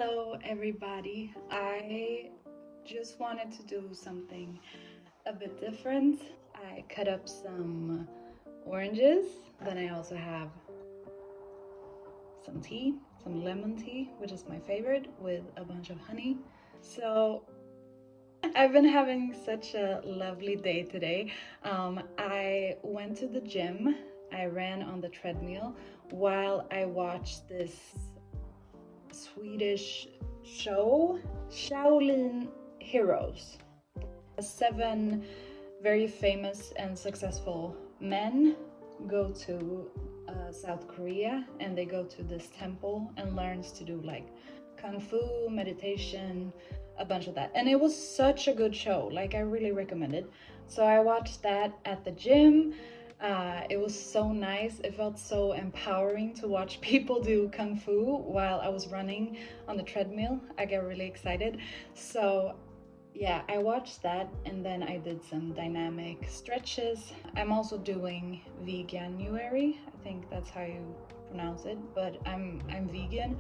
Hello everybody. I just wanted to do something a bit different. I cut up some oranges, then I also have some tea, some lemon tea, which is my favorite, with a bunch of honey. So I've been having such a lovely day today. I went to the gym. I ran on the treadmill while I watched this Swedish show, Shaolin Heroes. 7 very famous and successful men go to South Korea, and they go to this temple and learns to do like kung fu, meditation, a bunch of that. And it was such a good show. Like, I really recommend it. So I watched that at the gym. It was so nice. It felt so empowering to watch people do kung fu while I was running on the treadmill. I get really excited. So yeah, I watched that, and then I did some dynamic stretches. I'm also doing Veganuary. I think that's how you pronounce it, but I'm vegan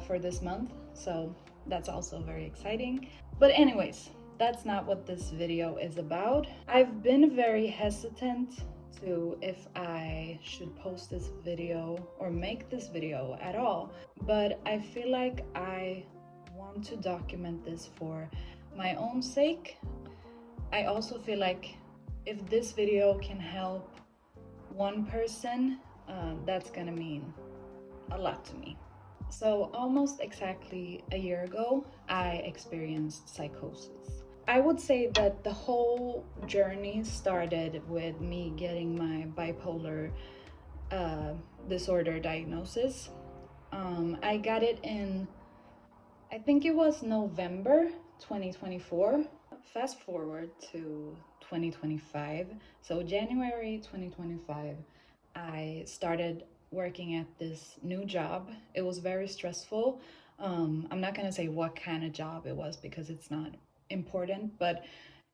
for this month, so that's also very exciting. But anyways, that's not what this video is about. I've been very hesitant to if I should post this video or make this video at all, but I feel like I want to document this for my own sake. I also feel like if this video can help one person, that's gonna mean a lot to me. So almost exactly a year ago, I experienced psychosis. I would say that the whole journey started with me getting my bipolar disorder diagnosis. I got it in, I think it was November 2024. Fast forward to 2025. So January 2025, I started working at this new job. It was very stressful. I'm not gonna say what kind of job it was because it's not important, but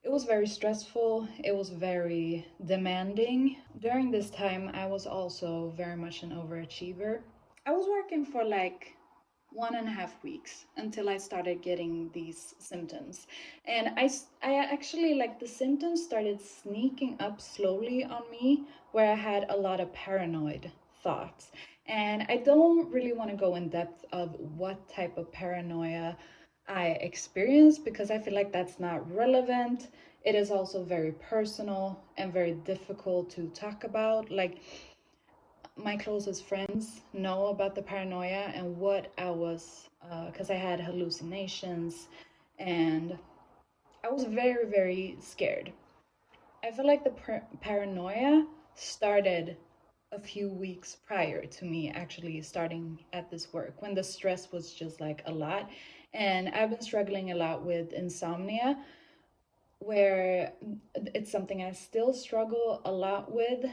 it was very stressful. It was very demanding. During this time, I was also very much an overachiever. I was working for like 1.5 weeks until I started getting these symptoms. And I actually, like, the symptoms started sneaking up slowly on me, where I had a lot of paranoid thoughts. And I don't really want to go in depth of what type of paranoia I experienced because I feel like that's not relevant. It is also very personal and very difficult to talk about. Like, my closest friends know about the paranoia and what I was, because I had hallucinations and I was very, very scared. I feel like the paranoia started a few weeks prior to me actually starting at this work, when the stress was just like a lot. And I've been struggling a lot with insomnia, where it's something I still struggle a lot with,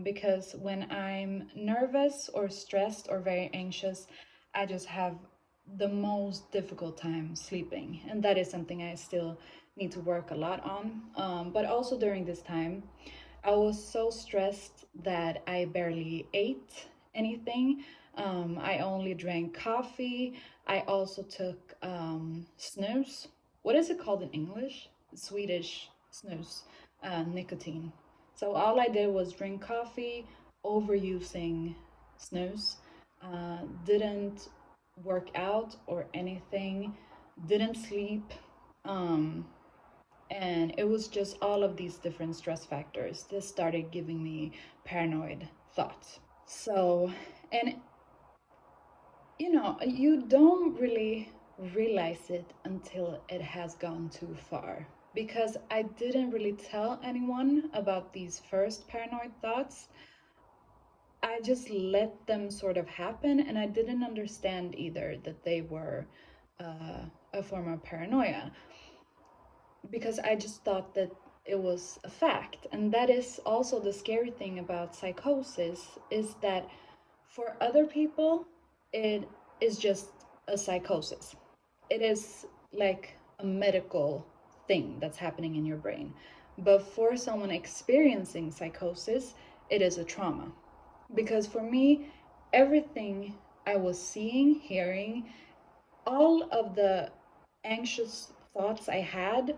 because when I'm nervous or stressed or very anxious, I just have the most difficult time sleeping. And that is something I still need to work a lot on. But also during this time, I was so stressed that I barely ate anything. I only drank coffee. I also took snus. What is it called in English? Swedish snus, nicotine. So all I did was drink coffee, overusing snus, didn't work out or anything, didn't sleep, and it was just all of these different stress factors. This started giving me paranoid thoughts. So, and you don't really realize it until it has gone too far. Because I didn't really tell anyone about these first paranoid thoughts. I just let them sort of happen, and I didn't understand either that they were a form of paranoia, because I just thought that it was a fact. And that is also the scary thing about psychosis, is that for other people, it is just a psychosis. It is like a medical thing that's happening in your brain. But for someone experiencing psychosis, it is a trauma. Because for me, everything I was seeing, hearing, all of the anxious thoughts I had,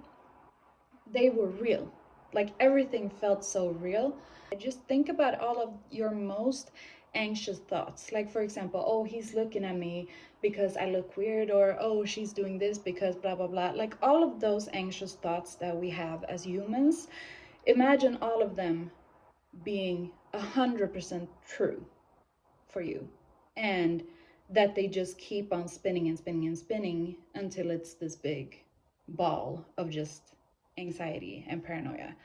they were real. Like everything felt so real. Just think about all of your most anxious thoughts. Like, for example, oh, he's looking at me because I look weird, or oh, she's doing this because blah, blah, blah. Like all of those anxious thoughts that we have as humans, imagine all of them being 100% true for you. And that they just keep on spinning and spinning and spinning until it's this big ball of just anxiety and paranoia.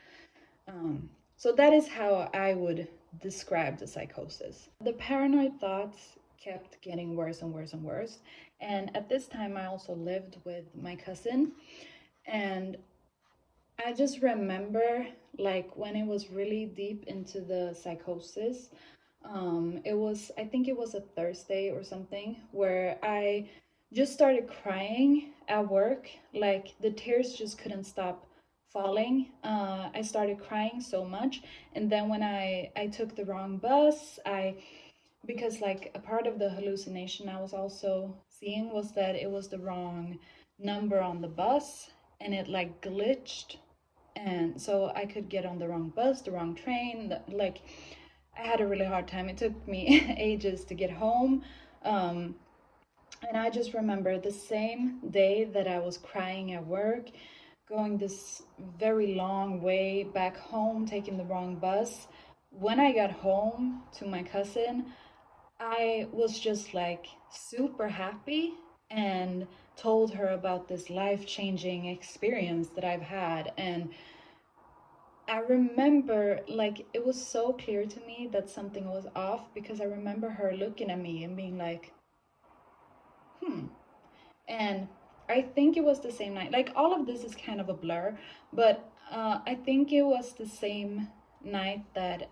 So that is how I would describe the psychosis. The paranoid thoughts kept getting worse and worse and worse. And at this time, I also lived with my cousin. And I just remember, like, when it was really deep into the psychosis, I think it was a Thursday or something, where I just started crying at work. Like the tears just couldn't stop falling. I started crying so much. And then when I took the wrong bus, because like a part of the hallucination I was also seeing was that it was the wrong number on the bus, and it like glitched, and so I could get on the wrong bus, the wrong train. Like I had a really hard time. It took me ages to get home. Um, and I just remember the same day that I was crying at work, going this very long way back home, taking the wrong bus. When I got home to my cousin, I was just like super happy and told her about this life-changing experience that I've had. And I remember, like, it was so clear to me that something was off, because I remember her looking at me and being like, hmm. And I think it was the same night. Like, all of this is kind of a blur, but I think it was the same night that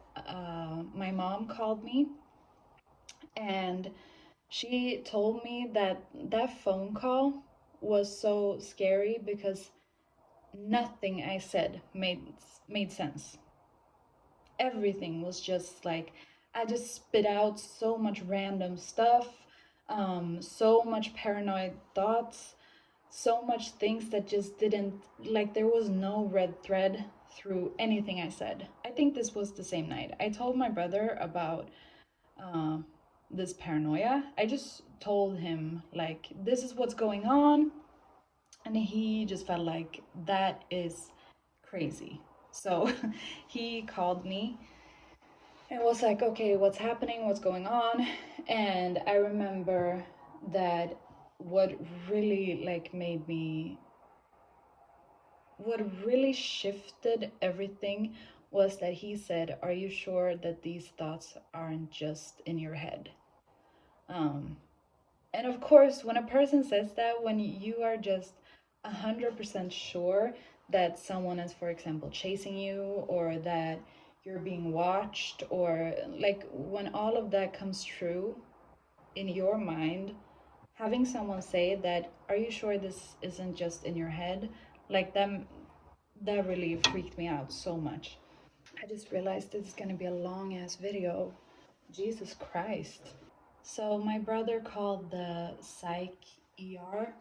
my mom called me, and she told me that that phone call was so scary because nothing I said made sense. Everything was just like, I just spit out so much random stuff, so much paranoid thoughts, so much things that just didn't, like, there was no red thread through anything I said. I think this was the same night. I told my brother about uh, this paranoia. I just told him, like, this is what's going on. And he just felt like that is crazy. So he called me and was like, okay, what's happening? What's going on? And I remember that what really like made me, what really shifted everything was that he said, are you sure that these thoughts aren't just in your head? Um, and of course, when a person says that, when you are just 100% sure that someone is, for example, chasing you, or that you're being watched, or like when all of that comes true in your mind, having someone say that, are you sure this isn't just in your head? Like that really freaked me out so much. I just realized this is gonna be a long ass video. Jesus Christ. So my brother called the psych ER,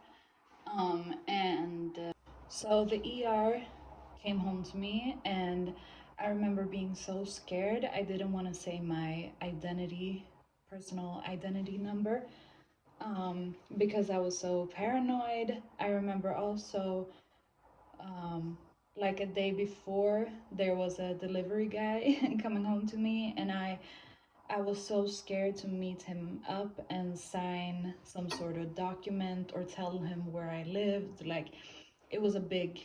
and so the ER came home to me, and I remember being so scared. I didn't want to say my personal identity number, because I was so paranoid. I remember also, like a day before, there was a delivery guy coming home to me, and I was so scared to meet him up and sign some sort of document or tell him where I lived. Like, it was a big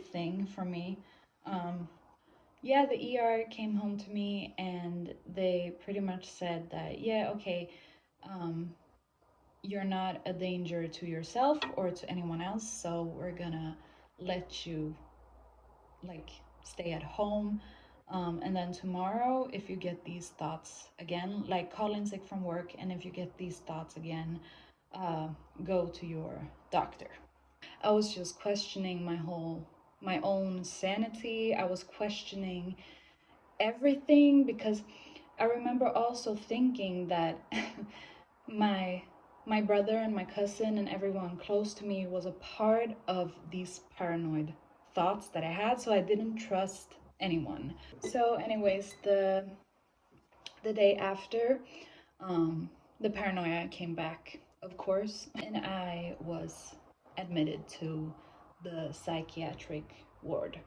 thing for me. Yeah, the ER came home to me and they pretty much said that, yeah, okay, you're not a danger to yourself or to anyone else, so we're gonna let you like stay at home. And then tomorrow, if you get these thoughts again, like call in sick from work, and if you get these thoughts again, go to your doctor. I was just questioning my own sanity. I was questioning everything, because I remember also thinking that my my brother and my cousin and everyone close to me was a part of these paranoid thoughts that I had, so I didn't trust anyone. So anyways, the day after, the paranoia came back, of course, and I was admitted to the psychiatric ward.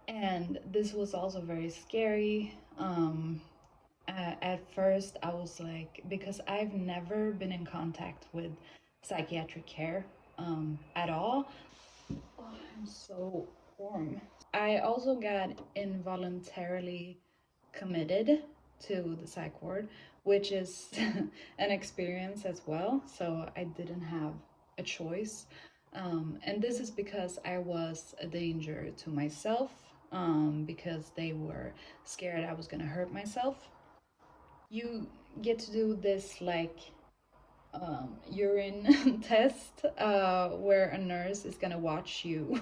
And this was also very scary. At first, I was like, because I've never been in contact with psychiatric care at all. Oh, I'm so warm. I also got involuntarily committed to the psych ward, which is an experience as well. So I didn't have a choice. And this is because I was a danger to myself, because they were scared I was going to hurt myself. You get to do this like urine test where a nurse is gonna watch you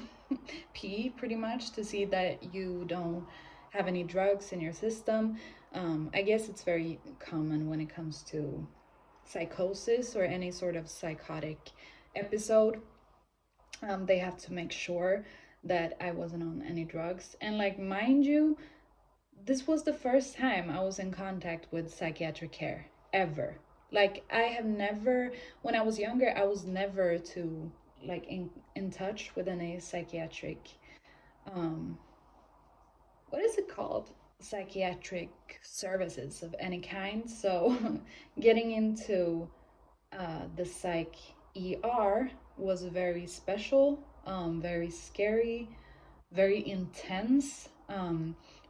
pee pretty much to see that you don't have any drugs in your system. I guess it's very common when it comes to psychosis or any sort of psychotic episode. They have to make sure that I wasn't on any drugs. And like, mind you, this was the first time I was in contact with psychiatric care ever. Like, I have never, when I was younger, I was never to like in touch with any psychiatric, um what is it called, psychiatric services of any kind. So getting into the psych ER was very special, very scary, very intense,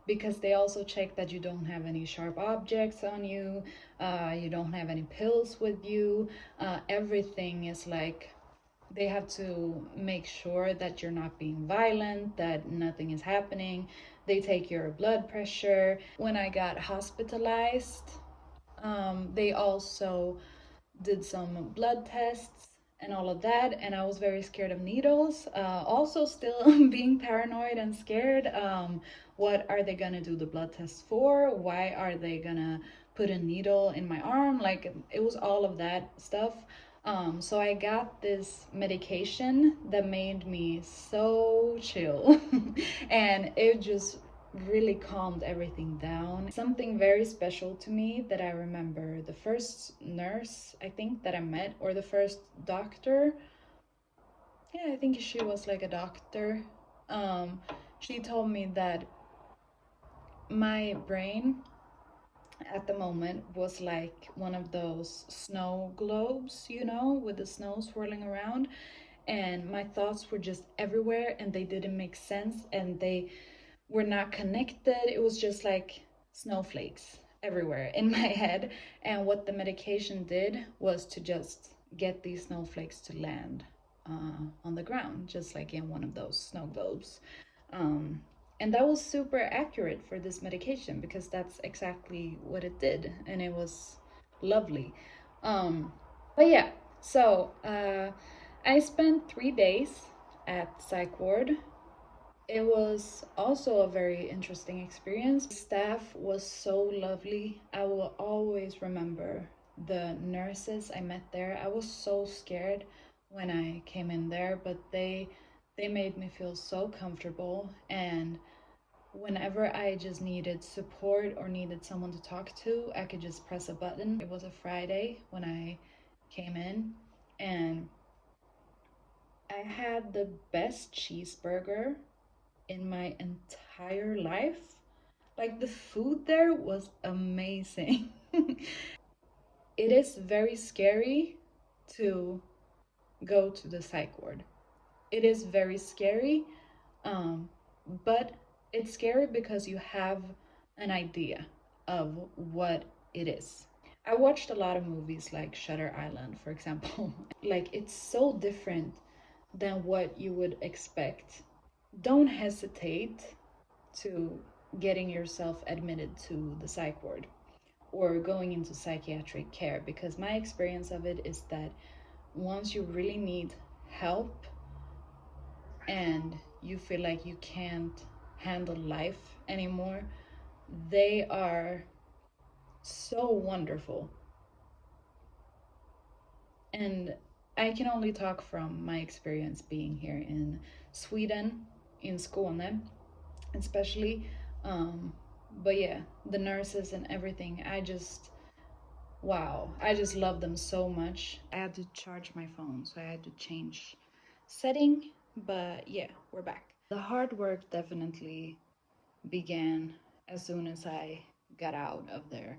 because they also check that you don't have any sharp objects on you, you don't have any pills with you. Everything is like, they have to make sure that you're not being violent, that nothing is happening. They take your blood pressure. When I got hospitalized, they also did some blood tests and all of that, and I was very scared of needles. Also still being paranoid and scared. What are they gonna do the blood tests for? Why are they gonna put a needle in my arm? Like, it was all of that stuff. So I got this medication that made me so chill and it just really calmed everything down. Something very special to me that I remember, the first nurse I think that I met, or the first doctor, yeah, I think she was like a doctor. She told me that my brain at the moment was like one of those snow globes, you know, with the snow swirling around, and my thoughts were just everywhere and they didn't make sense and they were not connected. It was just like snowflakes everywhere in my head. And what the medication did was to just get these snowflakes to land on the ground, just like in one of those snow globes. And that was super accurate for this medication because that's exactly what it did. And it was lovely. But yeah, so I spent 3 days at psych ward. It was also a very interesting experience. The staff was so lovely. I will always remember the nurses I met there. I was so scared when I came in there, but they made me feel so comfortable, and whenever I just needed support or needed someone to talk to, I could just press a button. It was a Friday when I came in, and I had the best cheeseburger in my entire life. Like, the food there was amazing. It is very scary to go to the psych ward. It is very scary, but it's scary because you have an idea of what it is. I watched a lot of movies like Shutter Island, for example. Like, it's so different than what you would expect. Don't hesitate to getting yourself admitted to the psych ward or going into psychiatric care, because my experience of it is that once you really need help and you feel like you can't handle life anymore, they are so wonderful. And I can only talk from my experience being here in Sweden, in Skåne, especially. Um, but yeah, the nurses and everything, wow, I just love them so much. I had to charge my phone, so I had to change setting, but yeah, we're back. The hard work definitely began as soon as I got out of there.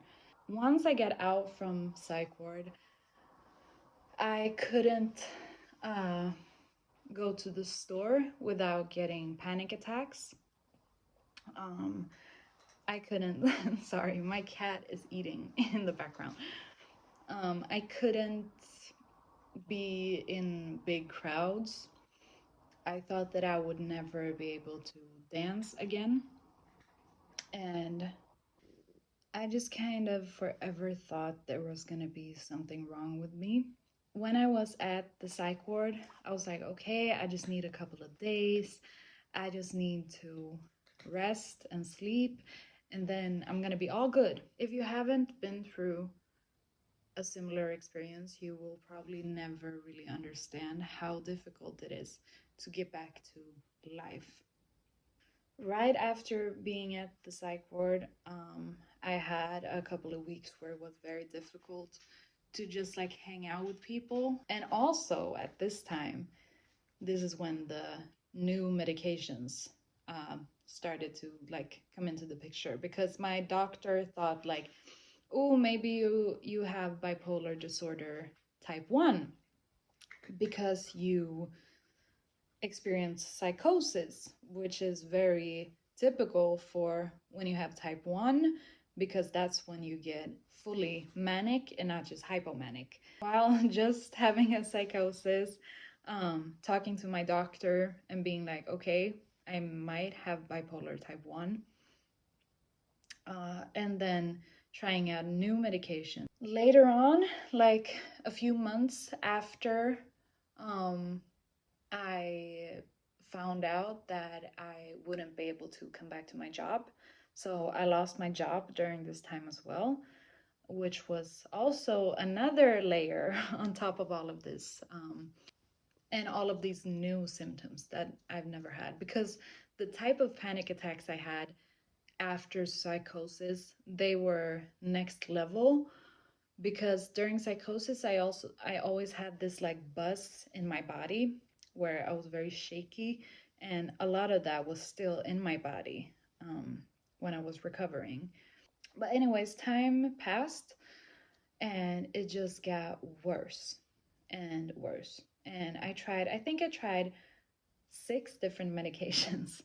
Once I got out from psych ward, I couldn't uh, go to the store without getting panic attacks. Um, I couldn't, sorry, my cat is eating in the background. I couldn't be in big crowds. I thought that I would never be able to dance again. And I just kind of forever thought there was gonna be something wrong with me. When I was at the psych ward, I was like, okay, I just need a couple of days. I just need to rest and sleep, and then I'm gonna be all good. If you haven't been through a similar experience, you will probably never really understand how difficult it is to get back to life. Right after being at the psych ward, I had a couple of weeks where it was very difficult to just like hang out with people. And also at this time, this is when the new medications started to like come into the picture, because my doctor thought like, oh, maybe you have bipolar disorder type 1 because you experience psychosis, which is very typical for when you have type 1, because that's when you get fully manic and not just hypomanic. While just having a psychosis, talking to my doctor and being like, okay, I might have bipolar type 1, and then trying out new medication. Later on, like a few months after I found out that I wouldn't be able to come back to my job. So I lost my job during this time as well, which was also another layer on top of all of this, and all of these new symptoms that I've never had. Because the type of panic attacks I had after psychosis, they were next level. Because during psychosis, I always had this like buzz in my body where I was very shaky, and a lot of that was still in my body when I was recovering. But anyways, time passed and it just got worse and worse. And I think I tried 6 different medications.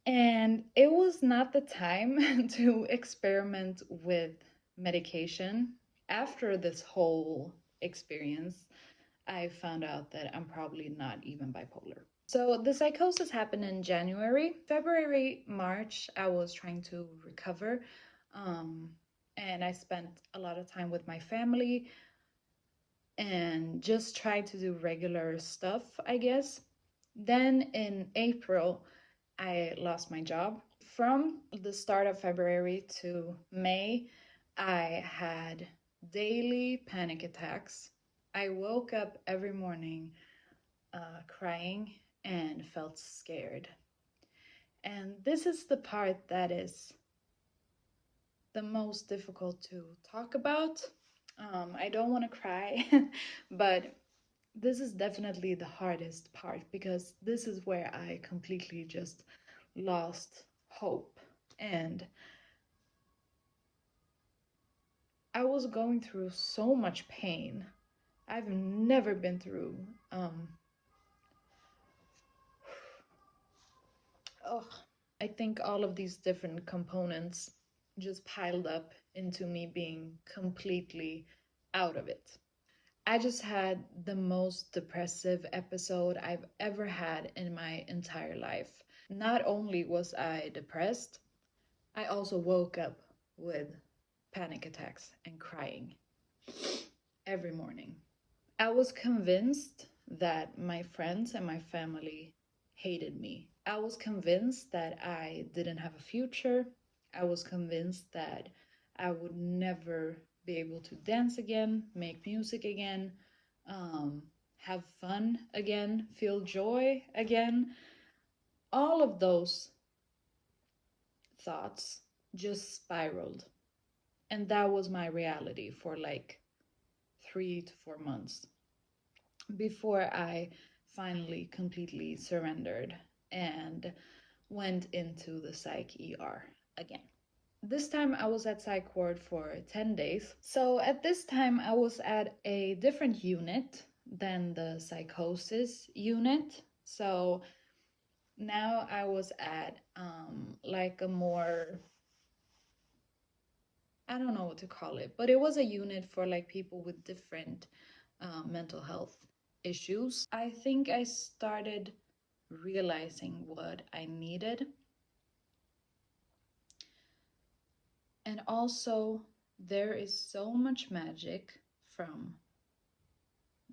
And it was not the time to experiment with medication. After this whole experience, I found out that I'm probably not even bipolar. So the psychosis happened in January. February, March, I was trying to recover. And I spent a lot of time with my family and just tried to do regular stuff, I guess. Then in April, I lost my job. From the start of February to May, I had daily panic attacks. I woke up every morning crying and felt scared. And this is the part that is the most difficult to talk about. I don't want to cry, but this is definitely the hardest part, because this is where I completely just lost hope. And I was going through so much pain. I've never been through oh, I think all of these different components just piled up into me being completely out of it. I just had the most depressive episode I've ever had in my entire life. Not only was I depressed, I also woke up with panic attacks and crying every morning. I was convinced that my friends and my family hated me. I was convinced that I didn't have a future. I was convinced that I would never be able to dance again, make music again, um, have fun again, feel joy again. All of those thoughts just spiraled. And that was my reality for like 3 to 4 months before I finally completely surrendered and went into the psych ER again. This time I was at psych ward for 10 days. So at this time I was at a different unit than the psychosis unit. So now I was at like a more, I don't know what to call it, but it was a unit for like people with different mental health issues. I think I started realizing what I needed. And also, there is so much magic from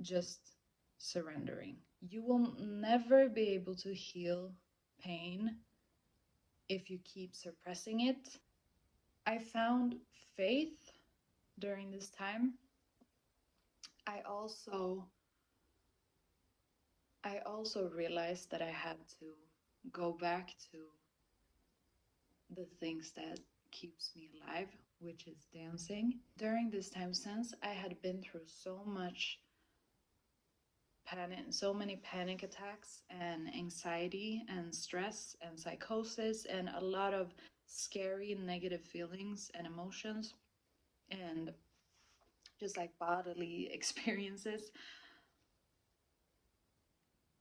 just surrendering. You will never be able to heal pain if you keep suppressing it. I found faith during this time. I also I also realized that I had to go back to the things that keeps me alive, which is dancing. During this time, since I had been through so much panic, so many panic attacks and anxiety and stress and psychosis and a lot of scary negative feelings and emotions and just like bodily experiences,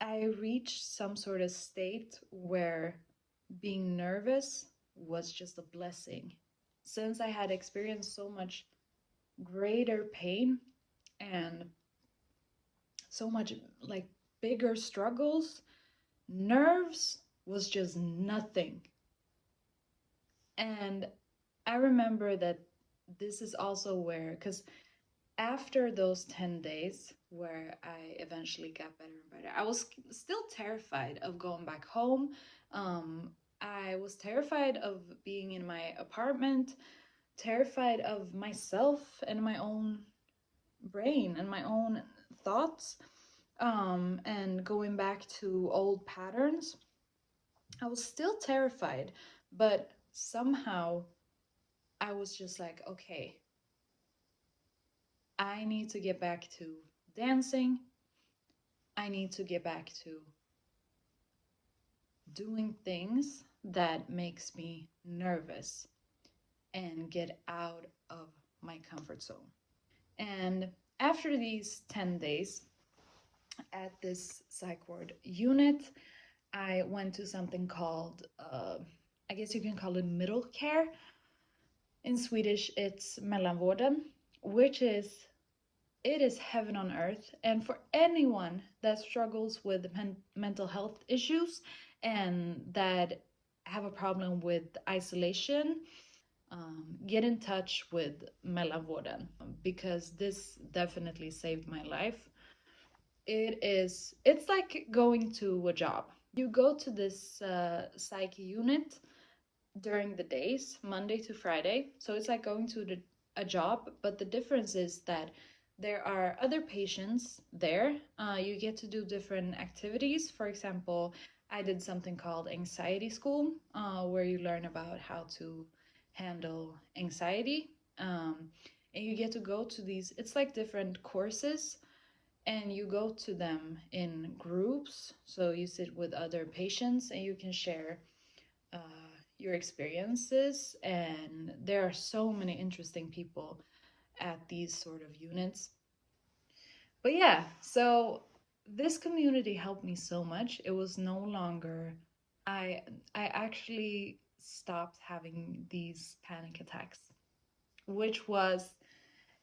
I reached some sort of state where being nervous was just a blessing. Since I had experienced so much greater pain and so much like bigger struggles, nerves was just nothing. And I remember that this is also where, because after those 10 days where I eventually got better and better, I was still terrified of going back home. I was terrified of being in my apartment, terrified of myself and my own brain and my own thoughts, and going back to old patterns. I was still terrified, but somehow I was just like, okay, I need to get back to dancing. I need to get back to doing things that makes me nervous and get out of my comfort zone. And after these 10 days at this psych ward unit, I went to something called, I guess you can call it middle care. In Swedish, it's mellanvården, which is it is heaven on earth. And for anyone that struggles with mental health issues and that have a problem with isolation, get in touch with mellanvården because this definitely saved my life. It's like going to a job. You go to this psych unit during the days, Monday to Friday. So it's like going to a job, but the difference is that there are other patients there. You get to do different activities. For example, I did something called anxiety school, where you learn about how to handle anxiety. And you get to go to these, it's like different courses, and you go to them in groups. So you sit with other patients and you can share uh, your experiences, and there are so many interesting people at these sort of units. But yeah, so this community helped me so much. It was no longer, I I actually stopped having these panic attacks, which was,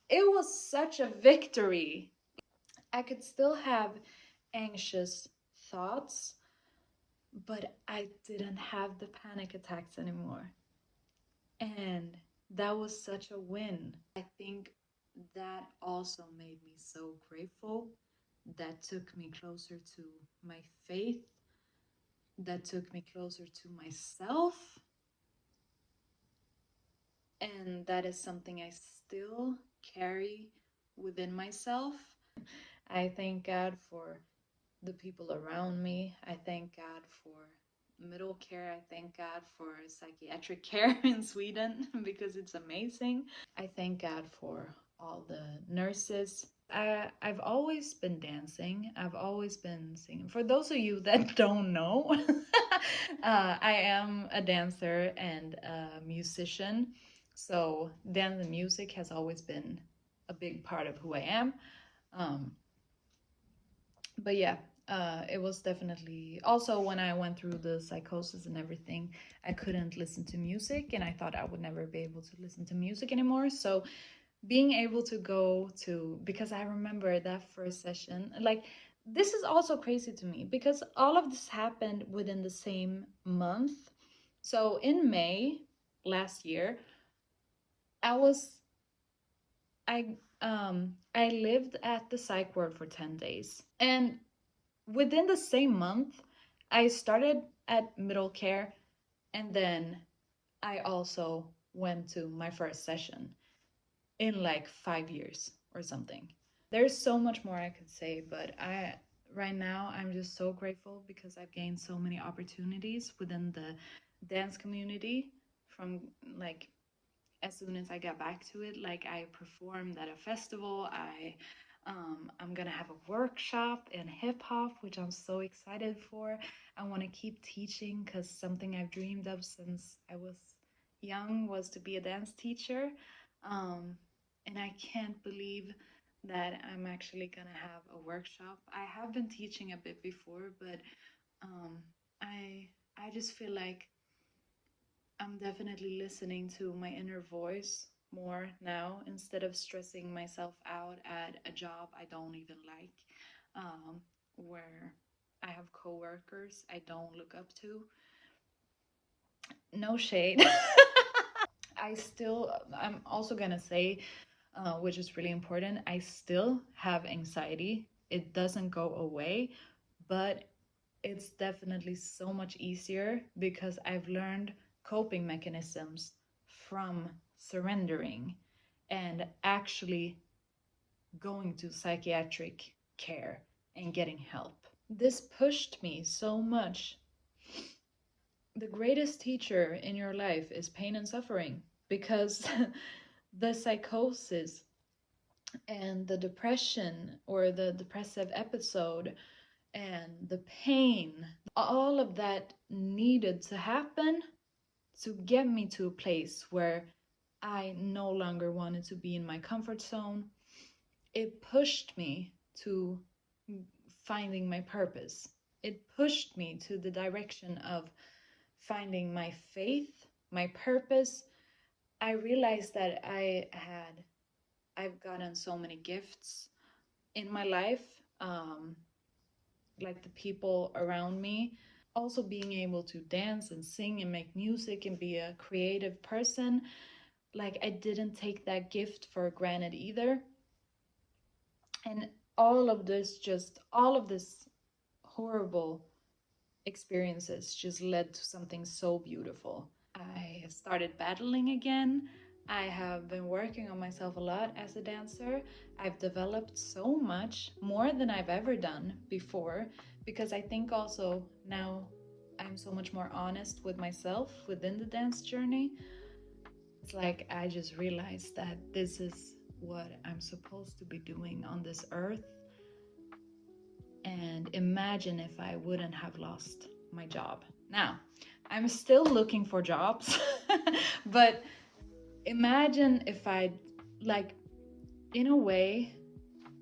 it was such a victory. I could still have anxious thoughts, but I didn't have the panic attacks anymore. And that was such a win. I think that also made me so grateful. That took me closer to my faith. That took me closer to myself. And that is something I still carry within myself. I thank God for the people around me. I thank God for middle care. I thank God for psychiatric care in Sweden because it's amazing. I thank God for all the nurses. I've always been dancing. I've always been singing. For those of you that don't know, I am a dancer and a musician. So dance and music has always been a big part of who I am. Um, but yeah, it was definitely also when I went through the psychosis and everything, I couldn't listen to music and I thought I would never be able to listen to music anymore. So being able to go to, because I remember that first session, like this is also crazy to me because all of this happened within the same month. So in May last year, I was I lived at the psych ward for 10 days. And within the same month, I started at middle care and then I also went to my first session in like 5 years or something. There's so much more I could say, but right now I'm just so grateful because I've gained so many opportunities within the dance community from like as soon as I got back to it, like I performed at a festival. I'm gonna have a workshop in hip hop, which I'm so excited for. I want to keep teaching because something I've dreamed of since I was young was to be a dance teacher. Um, and I can't believe that I'm actually gonna have a workshop. I have been teaching a bit before, but um, I I just feel like I'm definitely listening to my inner voice more now instead of stressing myself out at a job I don't even like, where I have coworkers I don't look up to. No shade. I'm also gonna say, which is really important, I still have anxiety. It doesn't go away, but it's definitely so much easier because I've learned coping mechanisms from surrendering and actually going to psychiatric care and getting help. This pushed me so much. The greatest teacher in your life is pain and suffering because the psychosis and the depression or the depressive episode and the pain, all of that needed to happen to get me to a place where I no longer wanted to be in my comfort zone. It pushed me to finding my purpose. It pushed me to the direction of finding my faith, my purpose. I realized that I've gotten so many gifts in my life, like the people around me. Also being able to dance and sing and make music and be a creative person, like I didn't take that gift for granted either. And all of this horrible experiences just led to something so beautiful. I started battling again. I have been working on myself a lot as a dancer. I've developed so much more than I've ever done before because I think also now I'm so much more honest with myself within the dance journey. It's like I just realized that this is what I'm supposed to be doing on this earth. And imagine if I wouldn't have lost my job. Now, I'm still looking for jobs, but imagine if I, like, in a way,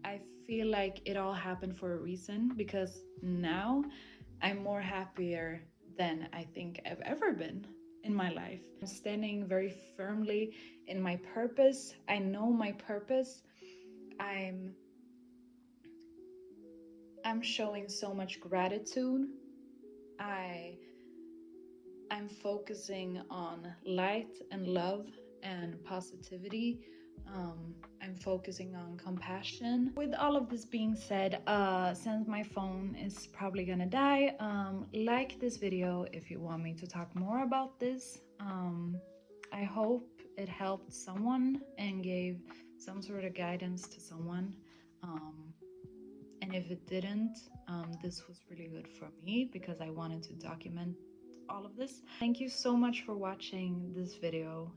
I feel like it all happened for a reason because now I'm more happier than I think I've ever been in my life. I'm standing very firmly in my purpose. I know my purpose. I'm I'm showing so much gratitude. I I'm focusing on light and love and positivity. I'm focusing on compassion. With all of this being said, since my phone is probably gonna die, like this video if you want me to talk more about this. I hope it helped someone and gave some sort of guidance to someone. And if it didn't, this was really good for me because I wanted to document all of this. Thank you so much for watching this video.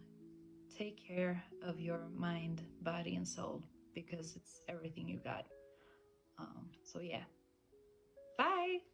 Take care of your mind, body, and soul because it's everything you got. So yeah, bye.